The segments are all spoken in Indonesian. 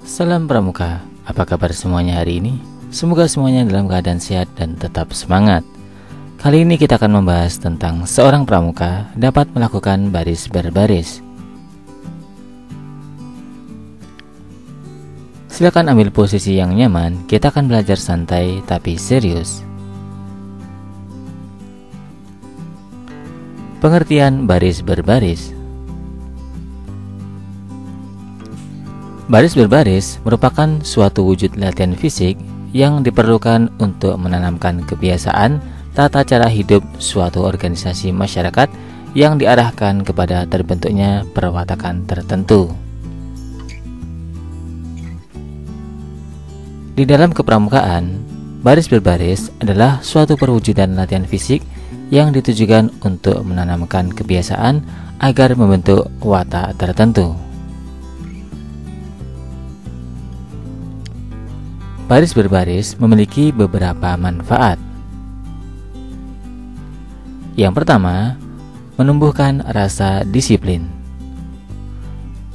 Salam Pramuka, apa kabar semuanya hari ini? Semoga semuanya dalam keadaan sehat dan tetap semangat. Kali ini kita akan membahas tentang seorang pramuka dapat melakukan baris berbaris. Silakan ambil posisi yang nyaman, kita akan belajar santai tapi serius. Pengertian baris berbaris. Baris berbaris merupakan suatu wujud latihan fisik yang diperlukan untuk menanamkan kebiasaan tata cara hidup suatu organisasi masyarakat yang diarahkan kepada terbentuknya perwatakan tertentu. Di dalam kepramukaan, baris berbaris adalah suatu perwujudan latihan fisik yang ditujukan untuk menanamkan kebiasaan agar membentuk watak tertentu. Baris berbaris memiliki beberapa manfaat. Yang pertama, menumbuhkan rasa disiplin.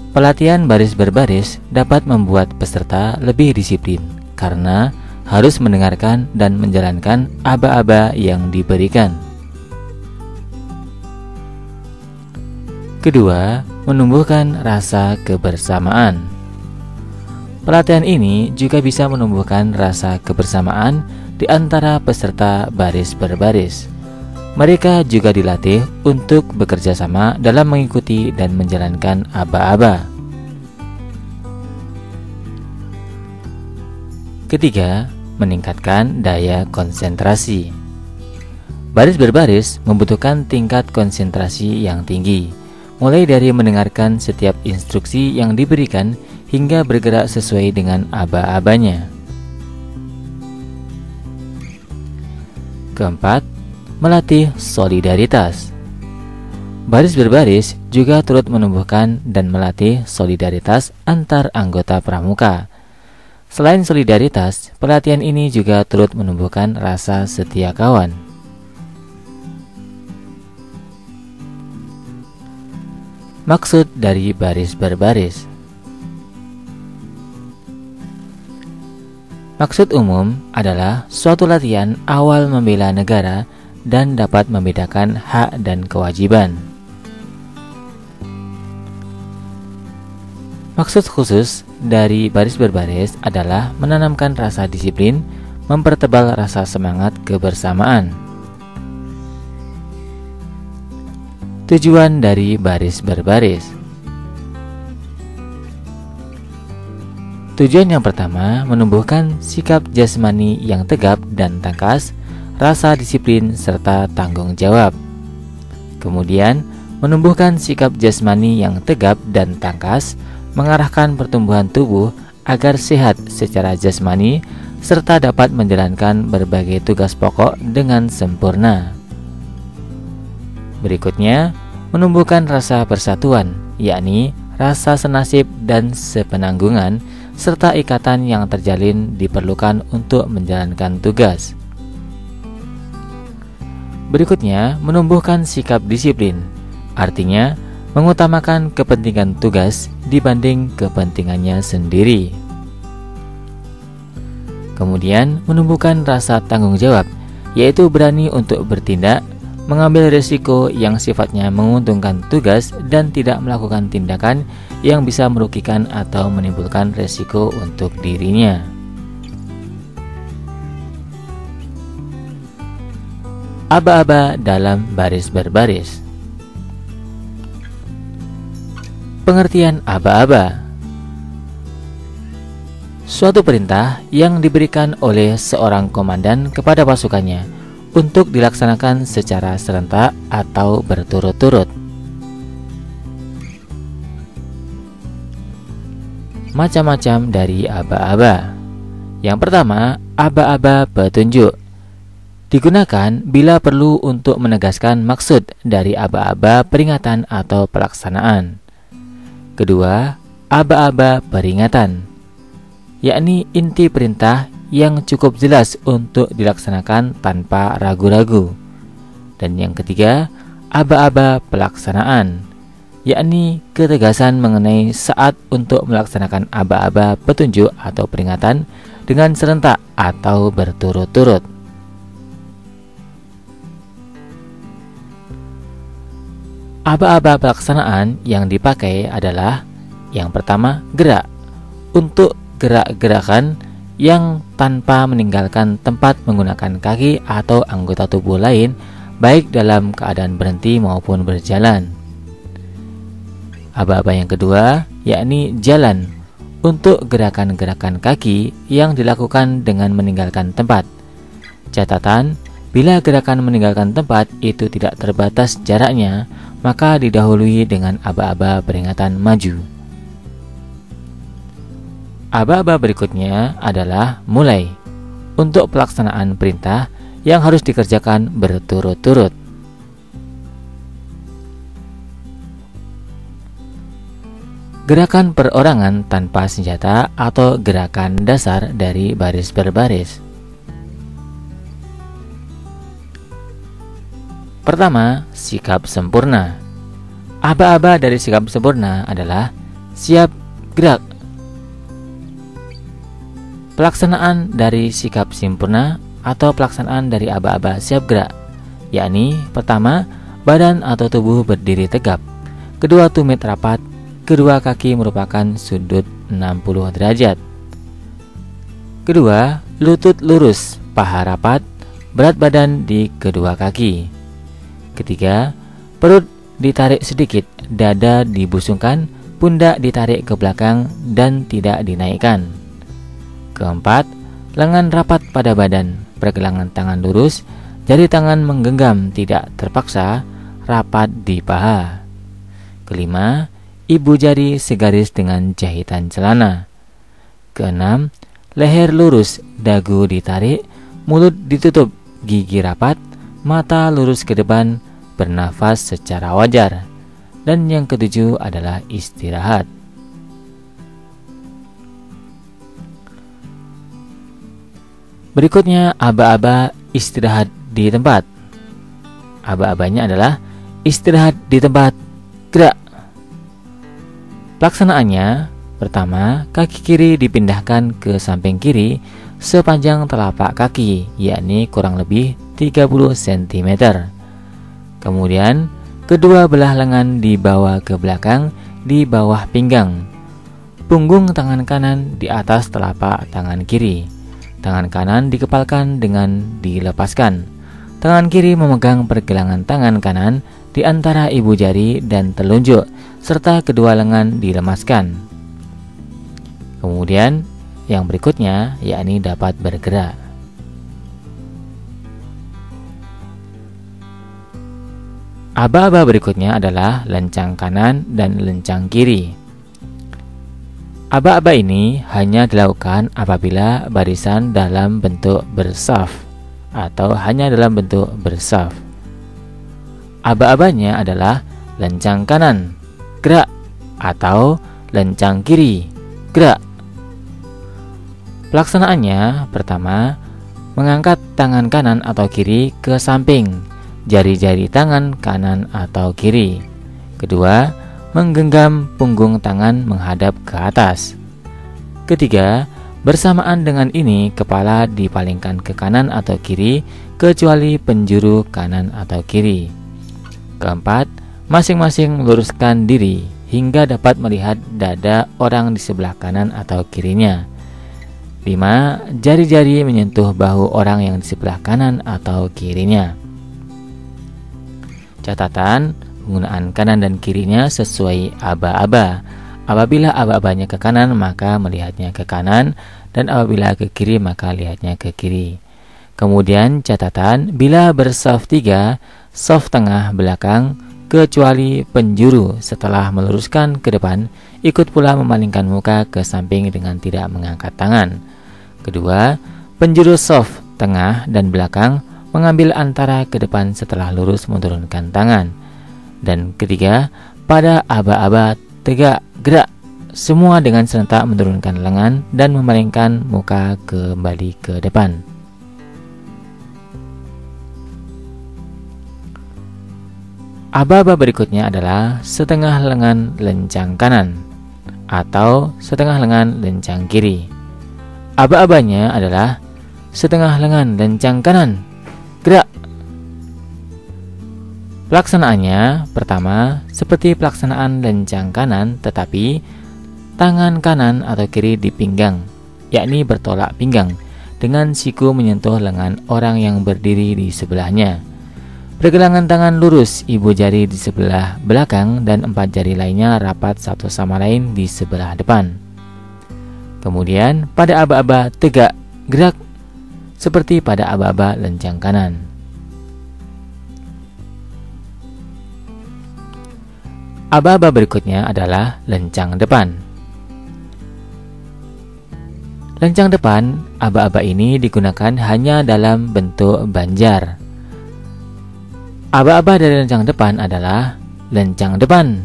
Pelatihan baris berbaris dapat membuat peserta lebih disiplin karena harus mendengarkan dan menjalankan aba-aba yang diberikan. Kedua, menumbuhkan rasa kebersamaan. Pelatihan ini juga bisa menumbuhkan rasa kebersamaan di antara peserta baris berbaris. Mereka juga dilatih untuk bekerja sama dalam mengikuti dan menjalankan aba-aba. Ketiga, meningkatkan daya konsentrasi. Baris berbaris membutuhkan tingkat konsentrasi yang tinggi, mulai dari mendengarkan setiap instruksi yang diberikan hingga bergerak sesuai dengan aba-abanya. Keempat, melatih solidaritas. Baris berbaris juga turut menumbuhkan dan melatih solidaritas antar anggota pramuka. Selain solidaritas, pelatihan ini juga turut menumbuhkan rasa setia kawan. Maksud dari baris berbaris. Maksud umum adalah suatu latihan awal membela negara dan dapat membedakan hak dan kewajiban. Maksud khusus dari baris berbaris adalah menanamkan rasa disiplin, mempertebal rasa semangat kebersamaan. Tujuan dari baris berbaris. Tujuan yang pertama, menumbuhkan sikap jasmani yang tegap dan tangkas, rasa disiplin, serta tanggung jawab. Kemudian, menumbuhkan sikap jasmani yang tegap dan tangkas, mengarahkan pertumbuhan tubuh agar sehat secara jasmani, serta dapat menjalankan berbagai tugas pokok dengan sempurna. Berikutnya, menumbuhkan rasa persatuan, yakni rasa senasib dan sepenanggungan, serta ikatan yang terjalin diperlukan untuk menjalankan tugas. Berikutnya, menumbuhkan sikap disiplin, artinya mengutamakan kepentingan tugas dibanding kepentingannya sendiri. Kemudian, menumbuhkan rasa tanggung jawab, yaitu berani untuk bertindak, mengambil risiko yang sifatnya menguntungkan tugas dan tidak melakukan tindakan yang bisa merugikan atau menimbulkan risiko untuk dirinya. Aba-aba dalam baris berbaris. Pengertian aba-aba. Suatu perintah yang diberikan oleh seorang komandan kepada pasukannya untuk dilaksanakan secara serentak atau berturut-turut. Macam-macam dari aba-aba. Yang pertama, aba-aba petunjuk. Digunakan bila perlu untuk menegaskan maksud dari aba-aba peringatan atau pelaksanaan. Kedua, aba-aba peringatan, yakni inti perintah yang cukup jelas untuk dilaksanakan tanpa ragu-ragu. Dan yang ketiga, aba-aba pelaksanaan, yakni ketegasan mengenai saat untuk melaksanakan aba-aba petunjuk atau peringatan dengan serentak atau berturut-turut. Aba-aba pelaksanaan yang dipakai adalah yang pertama, gerak. Untuk gerak-gerakan yang tanpa meninggalkan tempat menggunakan kaki atau anggota tubuh lain, baik dalam keadaan berhenti maupun berjalan. Aba-aba yang kedua, yakni jalan. Untuk gerakan-gerakan kaki yang dilakukan dengan meninggalkan tempat. Catatan, bila gerakan meninggalkan tempat itu tidak terbatas jaraknya, maka didahului dengan aba-aba peringatan maju. Aba-aba berikutnya adalah mulai. Untuk pelaksanaan perintah yang harus dikerjakan berturut-turut. Gerakan perorangan tanpa senjata atau gerakan dasar dari baris berbaris. Pertama, sikap sempurna. Aba-aba dari sikap sempurna adalah siap gerak. Pelaksanaan dari sikap sempurna atau pelaksanaan dari aba-aba siap gerak, yakni pertama, badan atau tubuh berdiri tegap. Kedua, tumit rapat. Kedua kaki merupakan sudut 60 derajat. Kedua, lutut lurus, paha rapat, berat badan di kedua kaki. Ketiga, perut ditarik sedikit, dada dibusungkan, pundak ditarik ke belakang dan tidak dinaikkan. Keempat, lengan rapat pada badan, pergelangan tangan lurus, jari tangan menggenggam tidak terpaksa, rapat di paha. Kelima, ibu jari segaris dengan jahitan celana. Keenam, leher lurus, dagu ditarik, mulut ditutup, gigi rapat, mata lurus ke depan, bernafas secara wajar. Dan yang ketujuh adalah istirahat. Berikutnya aba-aba istirahat di tempat. Aba-abanya adalah istirahat di tempat, gerak. Pelaksanaannya, pertama, kaki kiri dipindahkan ke samping kiri sepanjang telapak kaki, yakni kurang lebih 30 cm. Kemudian, kedua belah lengan dibawa ke belakang di bawah pinggang. Punggung tangan kanan di atas telapak tangan kiri. Tangan kanan dikepalkan dengan dilepaskan. Tangan kiri memegang pergelangan tangan kanan di antara ibu jari dan telunjuk, serta kedua lengan dilemaskan. Kemudian yang berikutnya yakni dapat bergerak. Aba-aba berikutnya adalah lencang kanan dan lencang kiri. Aba-aba ini hanya dilakukan apabila barisan dalam bentuk bersaf atau hanya dalam bentuk bersaf. Aba-abanya adalah lencang kanan, gerak, atau lencang kiri, gerak. Pelaksanaannya, pertama, mengangkat tangan kanan atau kiri ke samping, jari-jari tangan kanan atau kiri. Kedua, menggenggam punggung tangan menghadap ke atas. Ketiga, bersamaan dengan ini kepala dipalingkan ke kanan atau kiri kecuali penjuru kanan atau kiri. Keempat, masing-masing meluruskan diri hingga dapat melihat dada orang di sebelah kanan atau kirinya. 5. Jari-jari menyentuh bahu orang yang di sebelah kanan atau kirinya. Catatan, penggunaan kanan dan kirinya sesuai aba-aba. Apabila aba-abanya ke kanan, maka melihatnya ke kanan, dan apabila ke kiri, maka lihatnya ke kiri. Kemudian catatan, bila bersaf 3, saf tengah belakang, kecuali penjuru setelah meluruskan ke depan, ikut pula memalingkan muka ke samping dengan tidak mengangkat tangan. Kedua, penjuru saf tengah dan belakang mengambil antara ke depan setelah lurus menurunkan tangan. Dan ketiga, pada aba-aba tegak gerak, semua dengan serentak menurunkan lengan dan memalingkan muka kembali ke depan. Aba-aba berikutnya adalah setengah lengan lencang kanan atau setengah lengan lencang kiri. Aba-abanya adalah setengah lengan lencang kanan. Gerak. Pelaksanaannya pertama seperti pelaksanaan lencang kanan, tetapi tangan kanan atau kiri di pinggang, yakni bertolak pinggang, dengan siku menyentuh lengan orang yang berdiri di sebelahnya. Pergelangan tangan lurus, ibu jari di sebelah belakang dan 4 jari lainnya rapat satu sama lain di sebelah depan. Kemudian pada aba-aba tegak, gerak seperti pada aba-aba lencang kanan. Aba-aba berikutnya adalah lencang depan. Lencang depan, aba-aba ini digunakan hanya dalam bentuk banjar. Aba-aba dari lencang depan adalah lencang depan,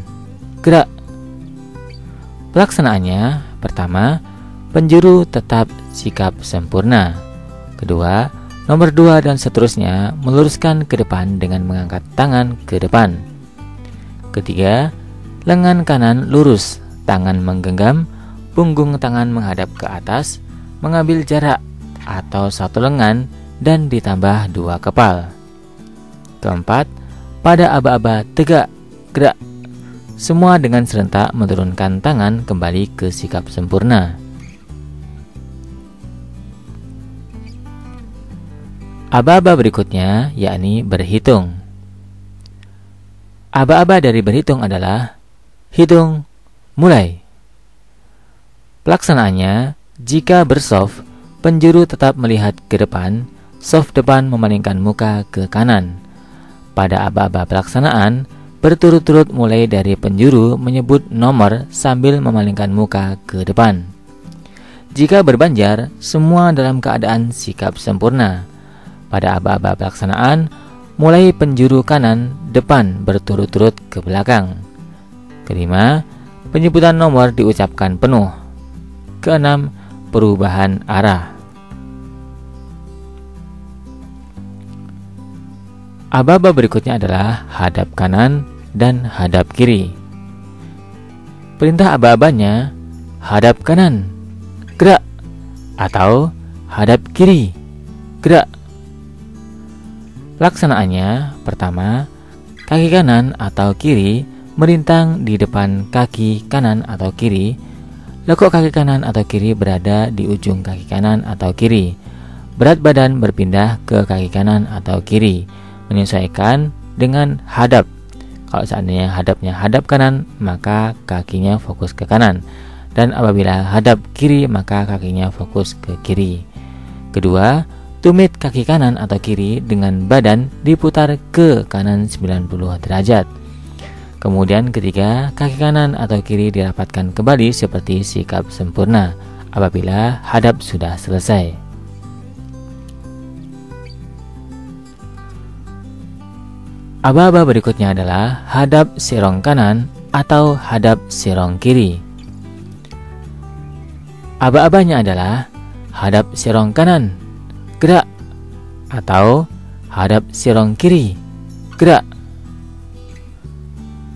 gerak. Pelaksanaannya pertama, penjuru tetap sikap sempurna. Kedua, nomor 2 dan seterusnya meluruskan ke depan dengan mengangkat tangan ke depan. Ketiga, lengan kanan lurus, tangan menggenggam, punggung tangan menghadap ke atas, mengambil jarak atau satu lengan dan ditambah 2 kepal. Keempat, pada aba-aba tegak, gerak. Semua dengan serentak menurunkan tangan kembali ke sikap sempurna. Aba-aba berikutnya yakni berhitung. Aba-aba dari berhitung adalah hitung, mulai. Pelaksanaannya, jika bersoft, penjuru tetap melihat ke depan, soft depan memalingkan muka ke kanan. Pada aba-aba pelaksanaan, berturut-turut mulai dari penjuru menyebut nomor sambil memalingkan muka ke depan. Jika berbanjar, semua dalam keadaan sikap sempurna. Pada aba-aba pelaksanaan, mulai penjuru kanan depan berturut-turut ke belakang. Kelima, penyebutan nomor diucapkan penuh. Keenam, perubahan arah. Aba-aba berikutnya adalah hadap kanan dan hadap kiri. Perintah aba-abanya hadap kanan, gerak, atau hadap kiri, gerak. Pelaksanaannya pertama, kaki kanan atau kiri melintang di depan kaki kanan atau kiri. Lekuk kaki kanan atau kiri berada di ujung kaki kanan atau kiri. Berat badan berpindah ke kaki kanan atau kiri, menyesuaikan dengan hadap. Kalau seandainya hadapnya hadap kanan, maka kakinya fokus ke kanan. Dan apabila hadap kiri, maka kakinya fokus ke kiri. Kedua, tumit kaki kanan atau kiri dengan badan diputar ke kanan 90 derajat. Kemudian ketiga, kaki kanan atau kiri dirapatkan kembali seperti sikap sempurna apabila hadap sudah selesai. Aba-aba berikutnya adalah hadap serong kanan atau hadap serong kiri. Aba-abanya adalah hadap serong kanan, gerak, atau hadap serong kiri, gerak.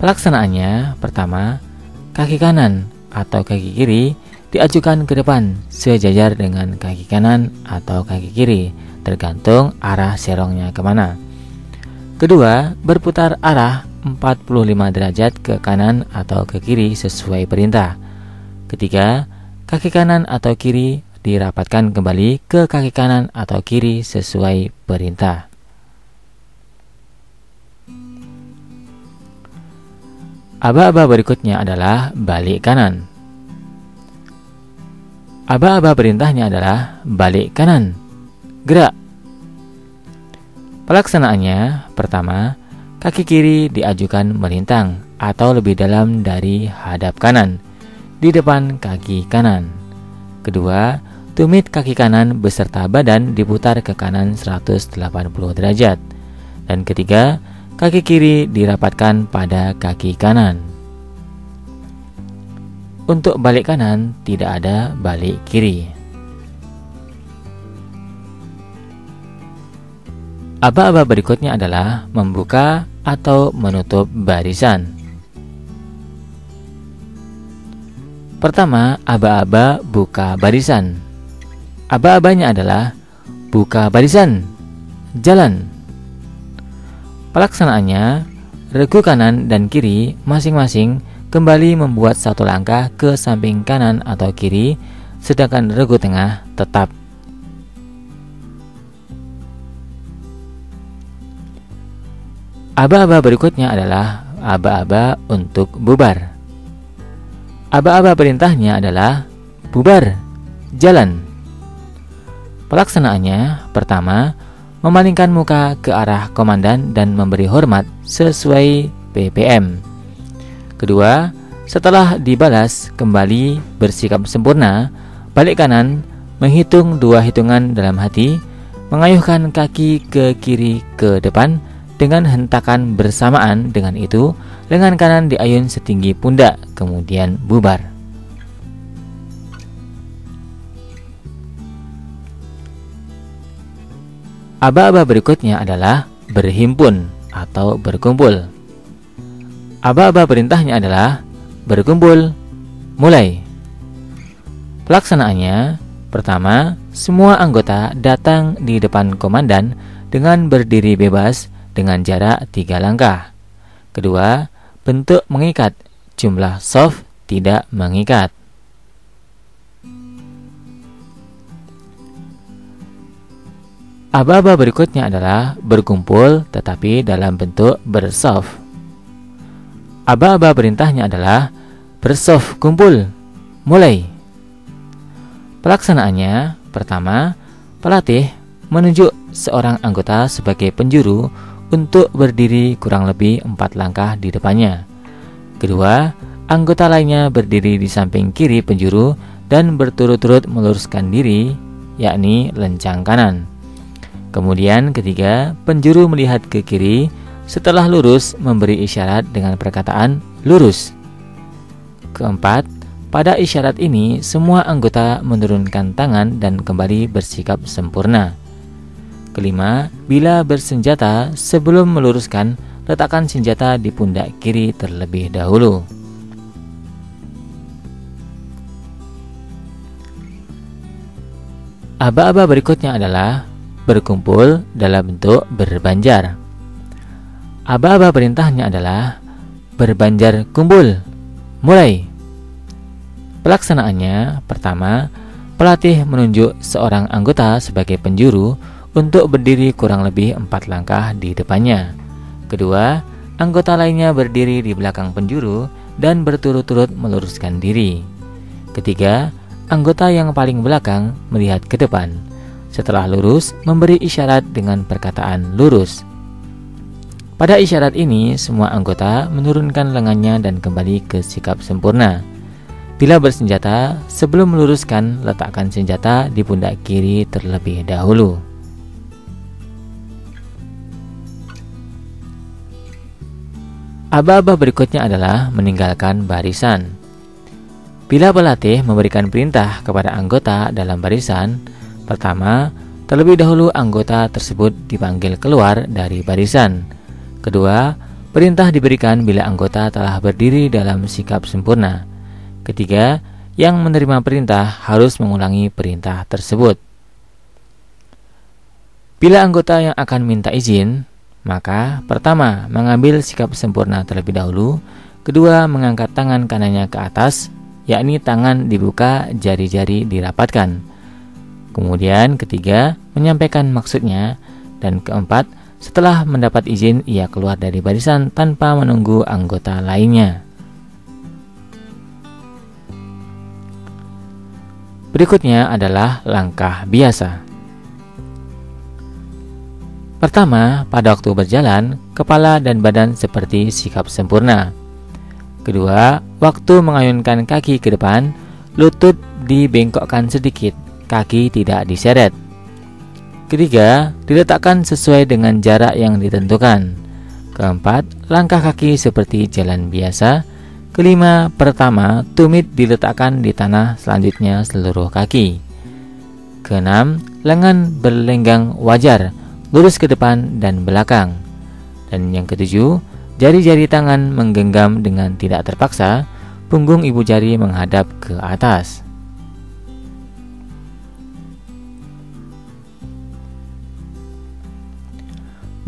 Pelaksanaannya pertama, kaki kanan atau kaki kiri diajukan ke depan sejajar dengan kaki kanan atau kaki kiri, tergantung arah serongnya kemana. Kedua, berputar arah 45 derajat ke kanan atau ke kiri sesuai perintah. Ketiga, kaki kanan atau kiri dirapatkan kembali ke kaki kanan atau kiri sesuai perintah. Aba-aba berikutnya adalah balik kanan. Aba-aba perintahnya adalah balik kanan, gerak. Pelaksanaannya pertama, kaki kiri diajukan melintang atau lebih dalam dari hadap kanan di depan kaki kanan. Kedua, tumit kaki kanan beserta badan diputar ke kanan 180 derajat. Dan ketiga, kaki kiri dirapatkan pada kaki kanan. Untuk balik kanan tidak ada balik kiri. Aba-aba berikutnya adalah membuka atau menutup barisan. Pertama, aba-aba buka barisan. Aba-abanya adalah buka barisan, jalan. Pelaksanaannya, regu kanan dan kiri masing-masing kembali membuat satu langkah ke samping kanan atau kiri, sedangkan regu tengah tetap. Aba-aba berikutnya adalah aba-aba untuk bubar. Aba-aba perintahnya adalah bubar, jalan. Pelaksanaannya, pertama, memalingkan muka ke arah komandan dan memberi hormat sesuai BPM. Kedua, setelah dibalas, kembali bersikap sempurna, balik kanan, menghitung 2 hitungan dalam hati, mengayuhkan kaki ke kiri ke depan dengan hentakan bersamaan dengan itu, lengan kanan diayun setinggi pundak, kemudian bubar. Aba-aba berikutnya adalah berhimpun atau berkumpul. Aba-aba perintahnya adalah berkumpul, mulai. Pelaksanaannya, pertama, semua anggota datang di depan komandan dengan berdiri bebas dengan jarak 3 langkah. Kedua, bentuk mengikat, jumlah soft tidak mengikat. Aba-aba berikutnya adalah berkumpul tetapi dalam bentuk bersoft. Aba-aba perintahnya adalah bersoft kumpul, mulai. Pelaksanaannya, pertama, pelatih menunjuk seorang anggota sebagai penjuru untuk berdiri kurang lebih 4 langkah di depannya. Kedua, anggota lainnya berdiri di samping kiri penjuru dan berturut-turut meluruskan diri, yakni lencang kanan. Kemudian ketiga, penjuru melihat ke kiri, setelah lurus memberi isyarat dengan perkataan lurus. Keempat, pada isyarat ini semua anggota menurunkan tangan dan kembali bersikap sempurna. Kelima, bila bersenjata, sebelum meluruskan, letakkan senjata di pundak kiri terlebih dahulu. Aba-aba berikutnya adalah berkumpul dalam bentuk berbanjar. Aba-aba perintahnya adalah berbanjar kumpul, mulai. Pelaksanaannya, pertama, pelatih menunjuk seorang anggota sebagai penjuru untuk berdiri kurang lebih 4 langkah di depannya. Kedua, anggota lainnya berdiri di belakang penjuru dan berturut-turut meluruskan diri. Ketiga, anggota yang paling belakang melihat ke depan. Setelah lurus, memberi isyarat dengan perkataan lurus. Pada isyarat ini, semua anggota menurunkan lengannya dan kembali ke sikap sempurna. Bila bersenjata, sebelum meluruskan, letakkan senjata di pundak kiri terlebih dahulu. Aba-aba berikutnya adalah meninggalkan barisan. Bila pelatih memberikan perintah kepada anggota dalam barisan, pertama, terlebih dahulu anggota tersebut dipanggil keluar dari barisan. Kedua, perintah diberikan bila anggota telah berdiri dalam sikap sempurna. Ketiga, yang menerima perintah harus mengulangi perintah tersebut. Bila anggota yang akan minta izin, maka pertama, mengambil sikap sempurna terlebih dahulu. Kedua, mengangkat tangan kanannya ke atas, yakni tangan dibuka, jari-jari dirapatkan. Kemudian ketiga, menyampaikan maksudnya. Dan keempat, setelah mendapat izin, ia keluar dari barisan tanpa menunggu anggota lainnya. Berikutnya adalah langkah biasa. Pertama, pada waktu berjalan, kepala dan badan seperti sikap sempurna. Kedua, waktu mengayunkan kaki ke depan, lutut dibengkokkan sedikit, kaki tidak diseret. Ketiga, diletakkan sesuai dengan jarak yang ditentukan. Keempat, langkah kaki seperti jalan biasa. Kelima, pertama, tumit diletakkan di tanah, selanjutnya seluruh kaki. Keenam, lengan berlenggang wajar, lurus ke depan dan belakang. Dan yang ketujuh, jari-jari tangan menggenggam dengan tidak terpaksa, punggung ibu jari menghadap ke atas.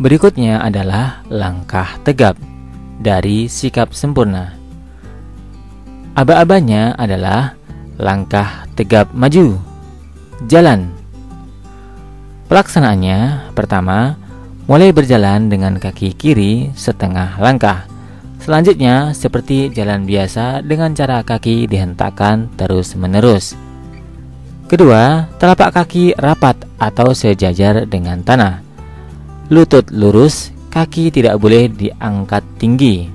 Berikutnya adalah langkah tegap dari sikap sempurna. Aba-abanya adalah langkah tegap maju, jalan. Pelaksanaannya, pertama, mulai berjalan dengan kaki kiri setengah langkah. Selanjutnya, seperti jalan biasa dengan cara kaki dihentakkan terus-menerus. Kedua, telapak kaki rapat atau sejajar dengan tanah. Lutut lurus, kaki tidak boleh diangkat tinggi.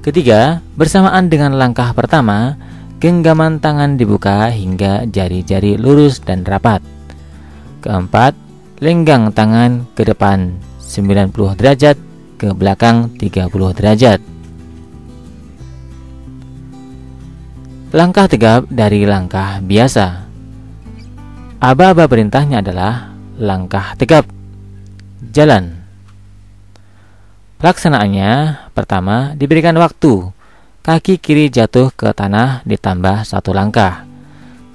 Ketiga, bersamaan dengan langkah pertama, genggaman tangan dibuka hingga jari-jari lurus dan rapat. Keempat, lenggang tangan ke depan 90 derajat, ke belakang 30 derajat. Langkah tegap dari langkah biasa. Aba-aba perintahnya adalah langkah tegap, jalan. Pelaksanaannya, pertama, diberikan waktu. Kaki kiri jatuh ke tanah ditambah 1 langkah.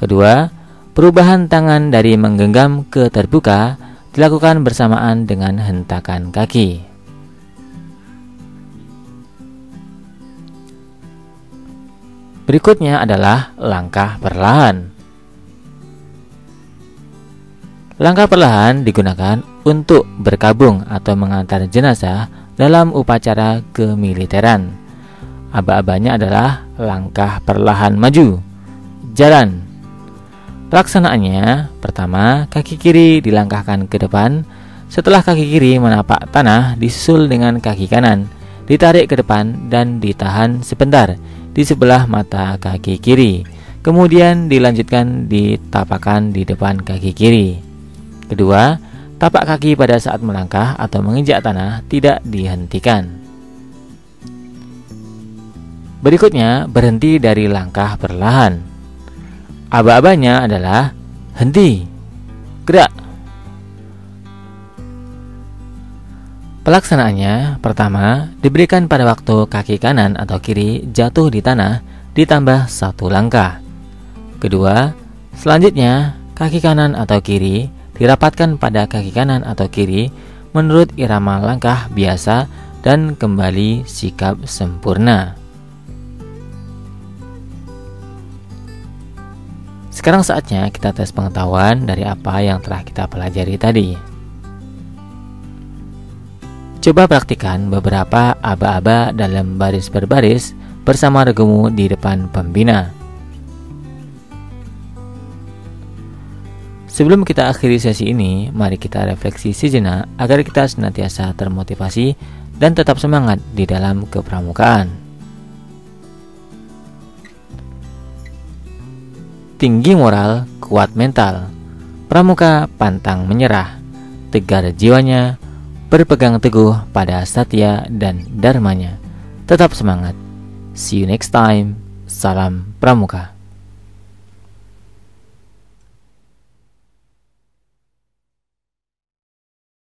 Kedua, perubahan tangan dari menggenggam ke terbuka dilakukan bersamaan dengan hentakan kaki. Berikutnya adalah langkah perlahan. Langkah perlahan digunakan untuk berkabung atau mengantar jenazah dalam upacara kemiliteran. Aba-abanya adalah langkah perlahan maju, jalan. Pelaksanaannya, pertama, kaki kiri dilangkahkan ke depan. Setelah kaki kiri menapak tanah, disusul dengan kaki kanan, ditarik ke depan dan ditahan sebentar di sebelah mata kaki kiri. Kemudian dilanjutkan ditapakan di depan kaki kiri. Kedua, tapak kaki pada saat melangkah atau menginjak tanah tidak dihentikan. Berikutnya, berhenti dari langkah perlahan. Aba-abanya adalah henti, gerak. Pelaksanaannya, pertama, diberikan pada waktu kaki kanan atau kiri jatuh di tanah ditambah 1 langkah. Kedua, selanjutnya kaki kanan atau kiri dirapatkan pada kaki kanan atau kiri menurut irama langkah biasa dan kembali sikap sempurna. Sekarang saatnya kita tes pengetahuan dari apa yang telah kita pelajari tadi. Coba praktikkan beberapa aba-aba dalam baris berbaris bersama regumu di depan pembina. Sebelum kita akhiri sesi ini, mari kita refleksi sejenak agar kita senantiasa termotivasi dan tetap semangat di dalam kepramukaan. Tinggi moral, kuat mental. Pramuka pantang menyerah, tegar jiwanya, berpegang teguh pada satya dan dharmanya. Tetap semangat. See you next time. Salam Pramuka.